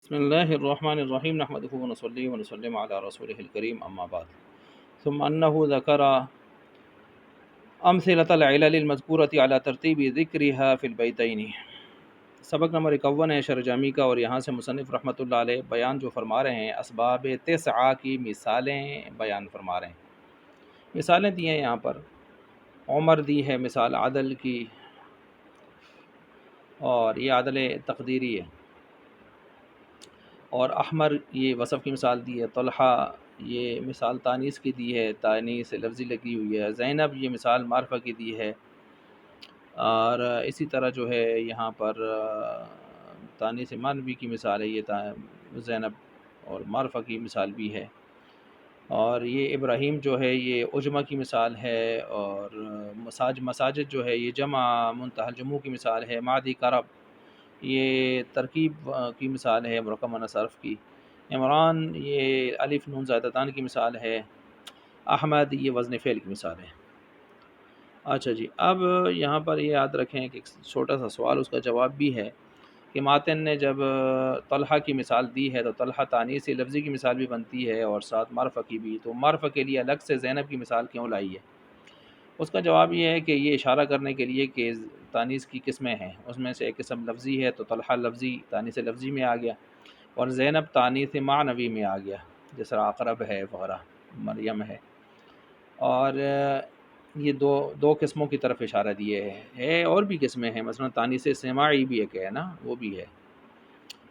بسم اللہ الرحمن الرحیم نحمدہ ونصلی ونسلم علی رسولہ الکریم اما بعد ثم انہ ذکر امثلۃ العلل المذکورۃ علی ترتیب ذکرها فی البیتین۔ سبق نمبر 51 ہے شرح جامی کا، اور یہاں سے مصنف رحمۃ اللہ علیہ بیان جو فرما رہے ہیں اسباب تسعہ کی مثالیں بیان فرما رہے ہیں۔ مثالیں دی ہیں یہاں پر، عمر دی ہے مثال عدل کی، اور یہ عدل تقدیری ہے، اور احمر یہ وصف کی مثال دی ہے، طلحہ یہ مثال تانیث کی دی ہے، تانیث لفظی لگی ہوئی ہے، زینب یہ مثال معرفہ کی دی ہے، اور اسی طرح جو ہے یہاں پر تانیث معنوی کی مثال ہے، یہ زینب اور معرفہ کی مثال بھی ہے، اور یہ ابراہیم جو ہے یہ عجمہ کی مثال ہے، اور مساجد جو ہے یہ جمع منتہی الجموع کی مثال ہے، معدی کرب یہ ترکیب کی مثال ہے مرکب مؤنث صرف کی، عمران یہ الف نون زائدتان کی مثال ہے، احمد یہ وزن فعل کی مثال ہے۔ اچھا جی، اب یہاں پر یہ یاد رکھیں کہ ایک چھوٹا سا سوال، اس کا جواب بھی ہے کہ ماتن نے جب طلحہ کی مثال دی ہے تو طلحہ تانیث لفظی کی مثال بھی بنتی ہے اور ساتھ معرفہ کی بھی، تو معرفہ کے لیے الگ سے زینب کی مثال کیوں لائی ہے؟ اس کا جواب یہ ہے کہ یہ اشارہ کرنے کے لیے کہ تانیث کی قسمیں ہیں، اس میں سے ایک قسم لفظی ہے تو طلحہ لفظی تانیث لفظی میں آ گیا، اور زینب تانیث معنوی میں آ گیا، جیسا عقرب ہے وغیرہ، مریم ہے، اور یہ دو قسموں کی طرف اشارہ دیے ہے اور بھی قسمیں ہیں، مثلا تانیث سماعی بھی ایک ہے نا، وہ بھی ہے،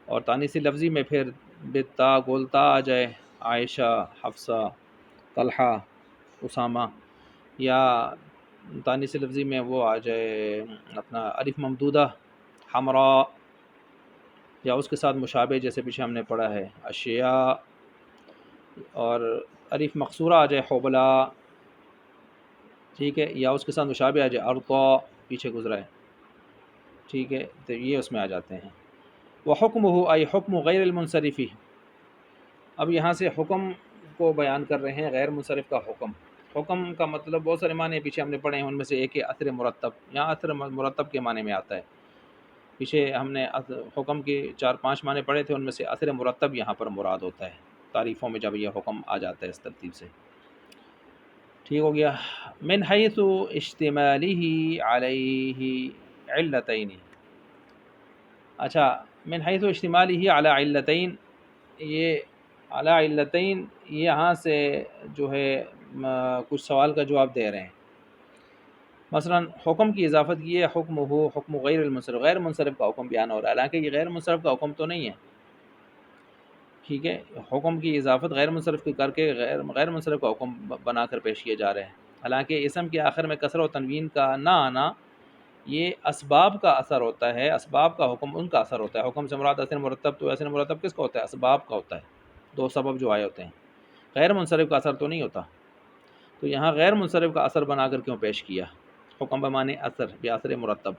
اور تانیث لفظی میں پھر بتا گولتا آ جائے، عائشہ، حفصہ، طلحہ، اسامہ، یا تانیث لفظی میں وہ آ جائے اپنا الف ممدودہ، حمراء، یا اس کے ساتھ مشابہ جیسے پیچھے ہم نے پڑھا ہے اشیاء، اور الف مقصورہ آ جائے حبلا، ٹھیک ہے، یا اس کے ساتھ مشابہ آ جائے ارطا، پیچھے گزرا ہے، ٹھیک ہے، تو یہ اس میں آ جاتے ہیں۔ وحکمہ ای حکم غیر المنصرفی، اب یہاں سے حکم کو بیان کر رہے ہیں، غیر منصرف کا حکم۔ حکم کا مطلب بہت سارے معنی پیچھے ہم نے پڑھے ہیں، ان میں سے ایک ہے اثر مرتب، یہاں اثر مرتب کے معنی میں آتا ہے، پیچھے ہم نے حکم کے 4-5 معنی پڑھے تھے، ان میں سے اثر مرتب یہاں پر مراد ہوتا ہے تعریفوں میں، جب یہ حکم آ جاتا ہے اس ترتیب سے، ٹھیک ہو گیا۔ من حیث اشتمالہ علیہ علتین، اچھا، من حیث اشتمالہ علی علتین، یہ علی علتین یہاں سے جو ہے کچھ سوال کا جواب دے رہے ہیں، مثلا حکم کی اضافت کی ہے، حکم ہو حکم غیر المنصرف، غیر منصرف کا حکم بیان ہو رہا ہے، حالانکہ یہ غیر منصرف کا حکم تو نہیں ہے، ٹھیک ہے، حکم کی اضافت غیر منصرف کی کر کے غیر منصرف کا حکم بنا کر پیش کیے جا رہے ہیں، حالانکہ اسم کے آخر میں کسر و تنوین کا نہ آنا یہ اسباب کا اثر ہوتا ہے، اسباب کا حکم ان کا اثر ہوتا ہے، حکم سے مراد اثر مرتب، تو اثر مرتب کس کا ہوتا ہے؟ اسباب کا ہوتا ہے، دو سبب جو آئے ہوتے ہیں، غیر منصرف کا اثر تو نہیں ہوتا، تو یہاں غیر منصرف کا اثر بنا کر کیوں پیش کیا حکم بمانے اثر باثر مرتب؟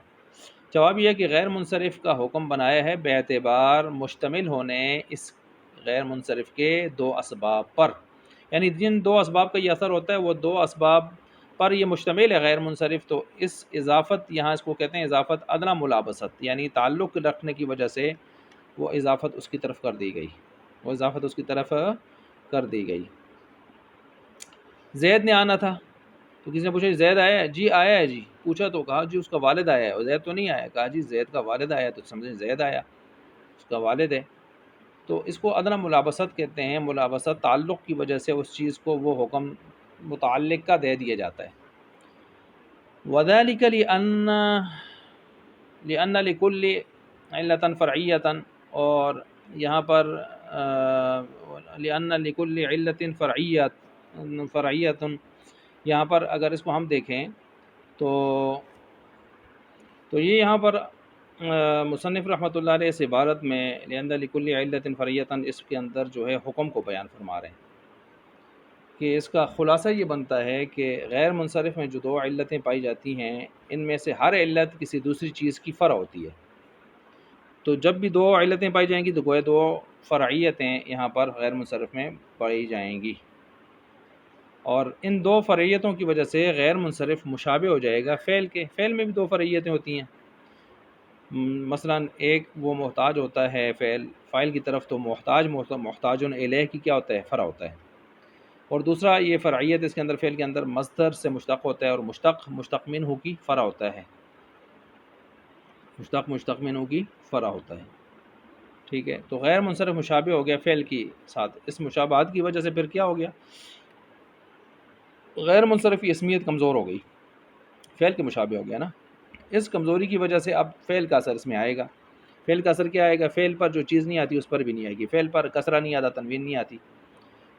جواب یہ ہے کہ غیر منصرف کا حکم بنایا ہے بے اعتبار مشتمل ہونے اس غیر منصرف کے دو اسباب پر، یعنی جن دو اسباب کا یہ اثر ہوتا ہے وہ دو اسباب پر یہ مشتمل ہے غیر منصرف، تو اس اضافت یہاں اس کو کہتے ہیں اضافت ادنی ملابست، یعنی تعلق رکھنے کی وجہ سے وہ اضافت اس کی طرف کر دی گئی، وہ اضافت اس کی طرف کر دی گئی۔ زید نے آنا تھا، تو کسی نے پوچھا زید آیا ہے؟ جی آیا ہے جی، پوچھا تو کہا جی اس کا والد آیا ہے، اور زید تو نہیں آیا، کہا جی زید کا والد آیا، تو سمجھیں زید آیا، اس کا والد ہے، تو اس کو ادنی ملابست کہتے ہیں، ملابست تعلق کی وجہ سے اس چیز کو وہ حکم متعلق کا دے دیا جاتا ہے۔ وذلك لأن لكل علة فرعية، اور یہاں پر لأن لكل علة فرعية، یہاں پر اگر اس کو ہم دیکھیں تو یہ یہاں پر مصنف رحمۃ اللہ علیہ اس عبارت میں لأن لكل علة فرعية، اس کے اندر جو ہے حکم کو بیان فرما رہے ہیں، کہ اس کا خلاصہ یہ بنتا ہے کہ غیر منصرف میں جو دو علتیں پائی جاتی ہیں، ان میں سے ہر علت کسی دوسری چیز کی فرع ہوتی ہے، تو جب بھی دو علتیں پائی جائیں گی تو گویا دو فرعیتیں یہاں پر غیر منصرف میں پائی جائیں گی، اور ان دو فرعیتوں کی وجہ سے غیر منصرف مشابہ ہو جائے گا فعل کے، فعل میں بھی دو فرعیتیں ہوتی ہیں، مثلا ایک وہ محتاج ہوتا ہے فاعل کی طرف، تو محتاج الیہ کی کیا ہوتا ہے؟ فرع ہوتا ہے. اور دوسرا یہ فرعیت اس کے اندر فعل کے اندر مصدر سے مشتق ہوتا ہے، اور مشتق منہ کی فرع ہوتا ہے، مشتق منہ کی فرع ہوتا ہے. ٹھیک ہے، تو غیر منصرف مشابہ ہو گیا فعل کی ساتھ. اس مشابہت کی وجہ سے پھر کیا ہو گیا؟ غیر منصرف کی اسمیت کمزور ہو گئی، فعل کے مشابہ ہو گیا نا. اس کمزوری کی وجہ سے اب فعل کا اثر اس میں آئے گا. فعل کا اثر کیا آئے گا؟ فعل پر جو چیز نہیں آتی اس پر بھی نہیں آئے گی. فعل پر کسرہ نہیں آتا، تنوین نہیں آتی،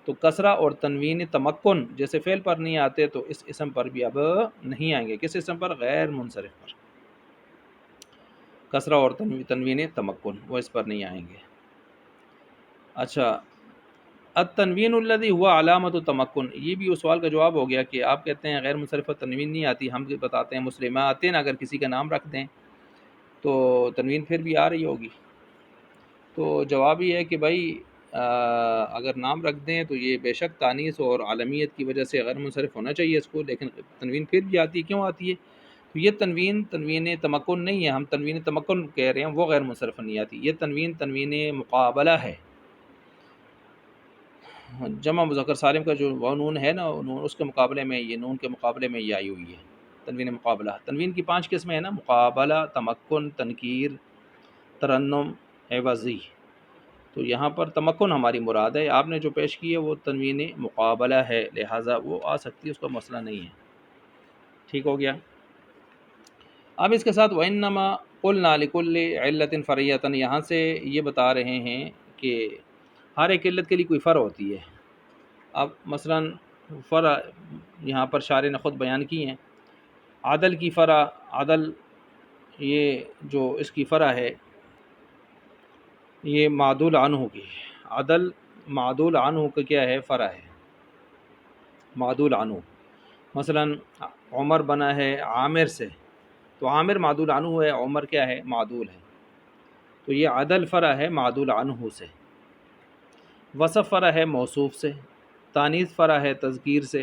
تو کسرہ اور تنوین تمکن جیسے فعل پر نہیں آتے تو اس اسم پر بھی اب نہیں آئیں گے. کس اسم پر؟ غیر منصرف پر. کسرہ اور تنوین تمکن وہ اس پر نہیں آئیں گے. اچھا، التنوین الذی ہوا علامت تمکن، یہ بھی اس سوال کا جواب ہو گیا کہ آپ کہتے ہیں غیر منصرف پر تنوین نہیں آتی، ہم بتاتے ہیں مسلماتن اگر کسی کا نام رکھ دیں تو تنوین پھر بھی آ رہی ہوگی. تو جواب یہ ہے کہ بھائی اگر نام رکھ دیں تو یہ بے شک تانیث اور عالمیت کی وجہ سے غیر منصرف ہونا چاہیے اس کو، لیکن تنوین پھر بھی آتی ہے. کیوں آتی ہے؟ تو یہ تنوین تمکن نہیں ہے، ہم تنوین تمکن کہہ رہے ہیں، وہ غیر منصرف نہیں آتی. یہ تنوین مقابلہ ہے. جمع مذکر سالم کا جو وہ نون ہے نا، اس کے مقابلے میں یہ نون کے مقابلے میں یہ آئی ہوئی ہے، تنوین مقابلہ. تنوین کی 5 قسمیں ہیں نا، مقابلہ، تمکن، تنکیر، ترنم، عوضی. تو یہاں پر تمکن ہماری مراد ہے، آپ نے جو پیش کی ہے وہ تنوین مقابلہ ہے، لہٰذا وہ آ سکتی ہے، اس کا مسئلہ نہیں ہے. ٹھیک ہو گیا. اب اس کے ساتھ وَإِنَّمَا قُلْنَا لِكُلِّ عِلَّةٍ فَرْعِيَّةً، یہاں سے یہ بتا رہے ہیں کہ ہر ایک علت کے لیے کوئی فرع ہوتی ہے. اب مثلا فرع یہاں پر شارح نے خود بیان کی ہیں. عدل کی فرع، عدل یہ جو اس کی فرع ہے یہ معدول عنہ کی. عدل معدول عنہ کا کیا ہے؟ فرع ہے، معدول عنہ. مثلا عمر بنا ہے عامر سے، تو عامر معدول عنہ ہے، عمر کیا ہے؟ معدول ہے. تو یہ عدل فرع ہے معدول عنہ سے. وصف فرع ہے موصوف سے. تانیث فرع ہے تذکیر سے،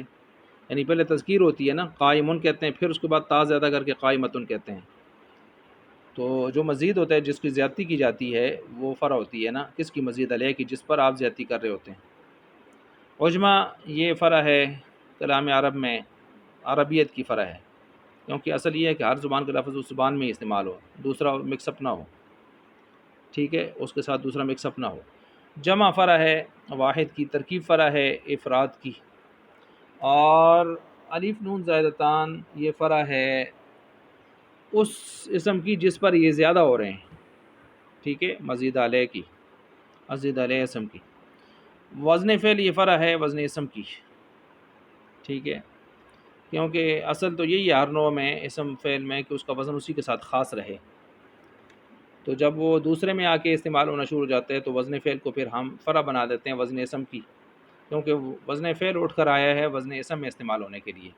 یعنی پہلے تذکیر ہوتی ہے نا، قائمن کہتے ہیں، پھر اس کے بعد تا زیادہ کر کے قائمتن کہتے ہیں. تو جو مزید ہوتا ہے، جس کی زیادتی کی جاتی ہے وہ فرع ہوتی ہے نا. کس کی؟ مزید علیہ کی، جس پر آپ زیادتی کر رہے ہوتے ہیں. عجمہ یہ فرع ہے کلام عرب میں، عربیت کی فرع ہے، کیونکہ اصل یہ ہے کہ ہر زبان کا لفظ اس زبان میں ہی استعمال ہو، دوسرا مکس اپ نہ ہو. ٹھیک ہے، اس کے ساتھ دوسرا مکس اپ نہ ہو. جمع فرع ہے واحد کی، ترکیب فرع ہے افراد کی. اور الف نون زائدتان یہ فرع ہے اس اسم کی جس پر یہ زیادہ ہو رہے ہیں. ٹھیک ہے، مزید علیہ کی، مزید علیہ اسم کی. وزن فعل یہ فرع ہے وزن اسم کی. ٹھیک ہے، کیونکہ اصل تو یہی ہے ہر نوع میں اسم فعل میں کہ اس کا وزن اسی کے ساتھ خاص رہے. تو جب وہ دوسرے میں آ کے استعمال ہونا شروع ہو جاتا ہے تو وزن فعل کو پھر ہم فرع بنا دیتے ہیں وزن اسم کی، کیونکہ وزن فعل اٹھ کر آیا ہے وزن اسم میں استعمال ہونے کے لیے.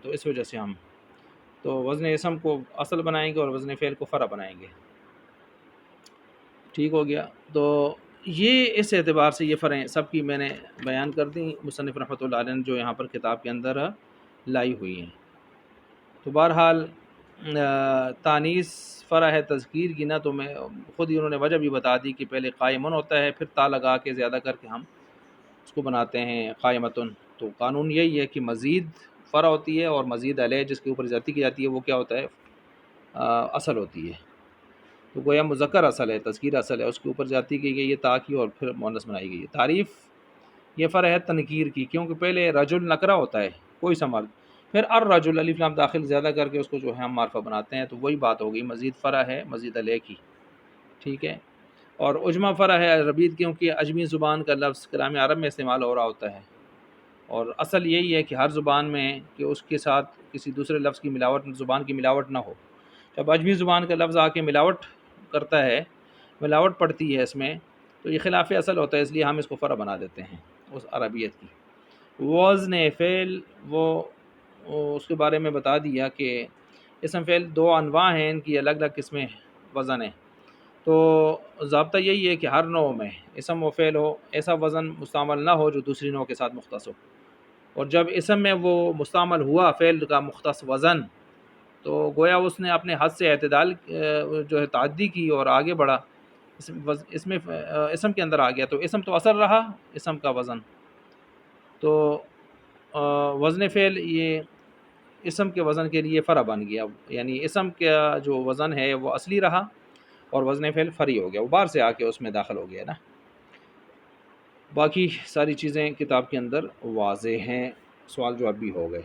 تو اس وجہ سے ہم تو وزن اسم کو اصل بنائیں گے اور وزن فعل کو فرع بنائیں گے. ٹھیک ہو گیا. تو یہ اس اعتبار سے یہ فرعیں سب کی میں نے بیان کر دی مصنف رحمۃ اللہ علیہ نے جو یہاں پر کتاب کے اندر لائی ہوئی ہیں. تو بہرحال تانیث فرع ہے تذکیر کی نا، تو میں خود ہی انہوں نے وجہ بھی بتا دی کہ پہلے قائمن ہوتا ہے، پھر تا لگا کے زیادہ کر کے ہم اس کو بناتے ہیں قائمتن. تو قانون یہی ہے کہ مزید فرع ہوتی ہے اور مزید علیہ جس کے اوپر زیادتی کی جاتی ہے وہ کیا ہوتا ہے؟ اصل ہوتی ہے. تو گویا مذکر اصل ہے، تذکیر اصل ہے، اس کے اوپر زیادتی کی گئی ہے تا کی اور پھر مؤنث بنائی گئی ہے. تعریف یہ فرع ہے تنکیر کی، کیونکہ پہلے رجل نکرہ ہوتا ہے، کوئی سا مرد، پھر الرجل الف لام داخل زیادہ کر کے اس کو جو ہے ہم معرفہ بناتے ہیں. تو وہی بات ہوگی، مزید فرع ہے مزید علیہ کی. ٹھیک ہے. اور عجمہ فرع ہے عربیت، کیونکہ عجمی زبان کا لفظ کلام عرب میں استعمال ہو رہا ہوتا ہے، اور اصل یہی ہے کہ ہر زبان میں کہ اس کے ساتھ کسی دوسرے لفظ کی ملاوٹ، زبان کی ملاوٹ نہ ہو. جب عجمی زبان کا لفظ آ کے ملاوٹ کرتا ہے، ملاوٹ پڑتی ہے اس میں، تو یہ خلاف اصل ہوتا ہے، اس لیے ہم اس کو فرع بنا دیتے ہیں اس عربیت کی. وزن فعل وہ اس کے بارے میں بتا دیا کہ اسم فعل 2 انواع ہیں، ان کی الگ الگ قسمیں وزن ہیں. تو ضابطہ یہی ہے کہ ہر نوع میں اسم و فعل ہو ایسا وزن مستعمل نہ ہو جو دوسری نوع کے ساتھ مختص ہو. اور جب اسم میں وہ مستعمل ہوا فعل کا مختص وزن، تو گویا اس نے اپنے حد سے اعتدال جو ہے تعدی کی اور آگے بڑھا، اس میں اسم کے اندر آ گیا، تو اسم تو اثر رہا اسم کا وزن، تو وزن فعل یہ اسم کے وزن کے لیے فرع بن گیا، یعنی اسم کا جو وزن ہے وہ اصلی رہا اور وزن فعل فرعی ہو گیا، وہ باہر سے آ کے اس میں داخل ہو گیا نا۔ باقی ساری چیزیں کتاب کے اندر واضح ہیں، سوال جواب بھی ہو گئے۔